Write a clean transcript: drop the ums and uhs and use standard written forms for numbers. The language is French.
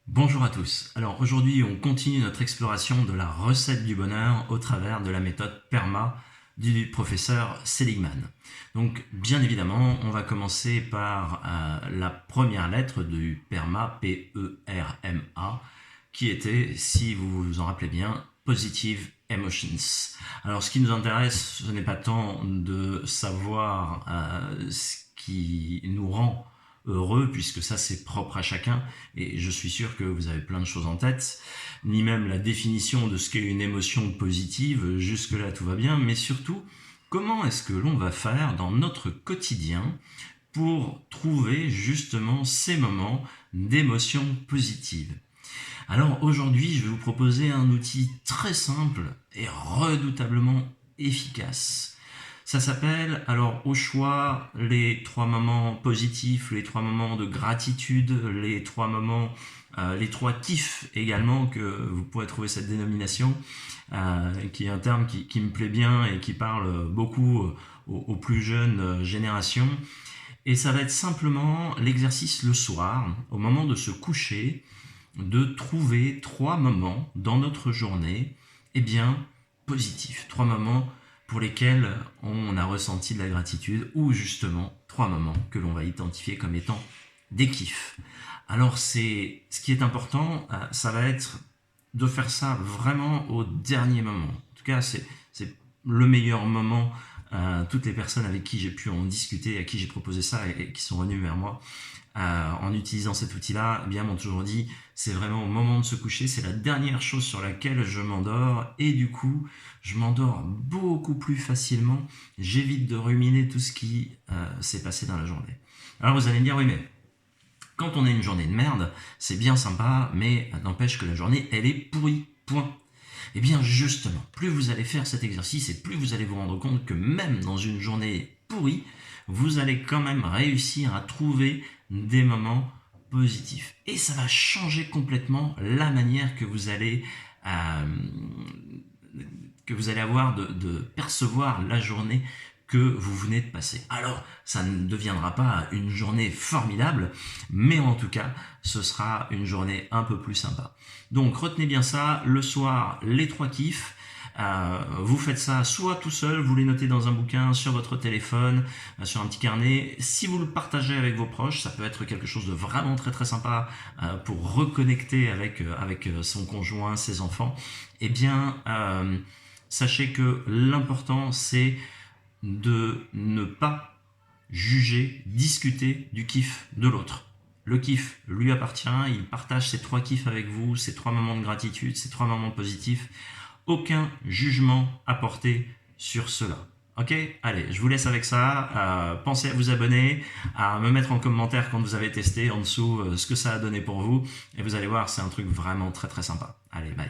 Bonjour à tous. Alors aujourd'hui, on continue notre exploration de la recette du bonheur au travers de la méthode PERMA du professeur Seligman. Donc bien évidemment, on va commencer par la première lettre du PERMA, P-E-R-M-A, qui était, si vous vous en rappelez bien, Positive Emotions. Alors ce qui nous intéresse, ce n'est pas tant de savoir ce qui nous rend heureux, puisque ça c'est propre à chacun, et je suis sûr que vous avez plein de choses en tête, ni même la définition de ce qu'est une émotion positive, jusque-là tout va bien, mais surtout, comment est-ce que l'on va faire dans notre quotidien pour trouver justement ces moments d'émotion positive. Alors aujourd'hui, je vais vous proposer un outil très simple et redoutablement efficace. Ça s'appelle, alors au choix, les 3 moments positifs, les 3 moments de gratitude, les 3 moments, les 3 kiffs également, que vous pourrez trouver cette dénomination, qui est un terme qui me plaît bien et qui parle beaucoup aux plus jeunes générations. Et ça va être simplement l'exercice le soir, au moment de se coucher, de trouver 3 moments dans notre journée, positifs. 3 moments pour lesquels on a ressenti de la gratitude, ou justement 3 moments que l'on va identifier comme étant des kiffs. Alors ce qui est important, ça va être de faire ça vraiment au dernier moment. En tout cas, c'est le meilleur moment. Toutes les personnes avec qui j'ai pu en discuter, à qui j'ai proposé ça et qui sont venues vers moi en utilisant cet outil-là, m'ont toujours dit c'est vraiment au moment de se coucher, c'est la dernière chose sur laquelle je m'endors, et du coup je m'endors beaucoup plus facilement, j'évite de ruminer tout ce qui s'est passé dans la journée. Alors vous allez me dire oui, mais quand on a une journée de merde, c'est bien sympa, mais n'empêche que la journée elle est pourrie, point. Et bien justement, plus vous allez faire cet exercice et plus vous allez vous rendre compte que même dans une journée pourrie, vous allez quand même réussir à trouver des moments positifs. Et ça va changer complètement la manière que vous allez avoir de percevoir la journée que vous venez de passer. Alors, ça ne deviendra pas une journée formidable, mais en tout cas, ce sera une journée un peu plus sympa. Donc, retenez bien ça, le soir, les 3 kiffs. Vous faites ça soit tout seul, vous les notez dans un bouquin, sur votre téléphone, sur un petit carnet. Si vous le partagez avec vos proches, ça peut être quelque chose de vraiment très très sympa pour reconnecter avec son conjoint, ses enfants. Sachez que l'important c'est de ne pas juger, discuter du kiff de l'autre. Le kiff lui appartient, il partage ses 3 kiffs avec vous, ses 3 moments de gratitude, ses 3 moments positifs. Aucun jugement à porter sur cela. Ok, allez, je vous laisse avec ça. Pensez à vous abonner, à me mettre en commentaire quand vous avez testé en dessous ce que ça a donné pour vous. Et vous allez voir, c'est un truc vraiment très très sympa. Allez, bye.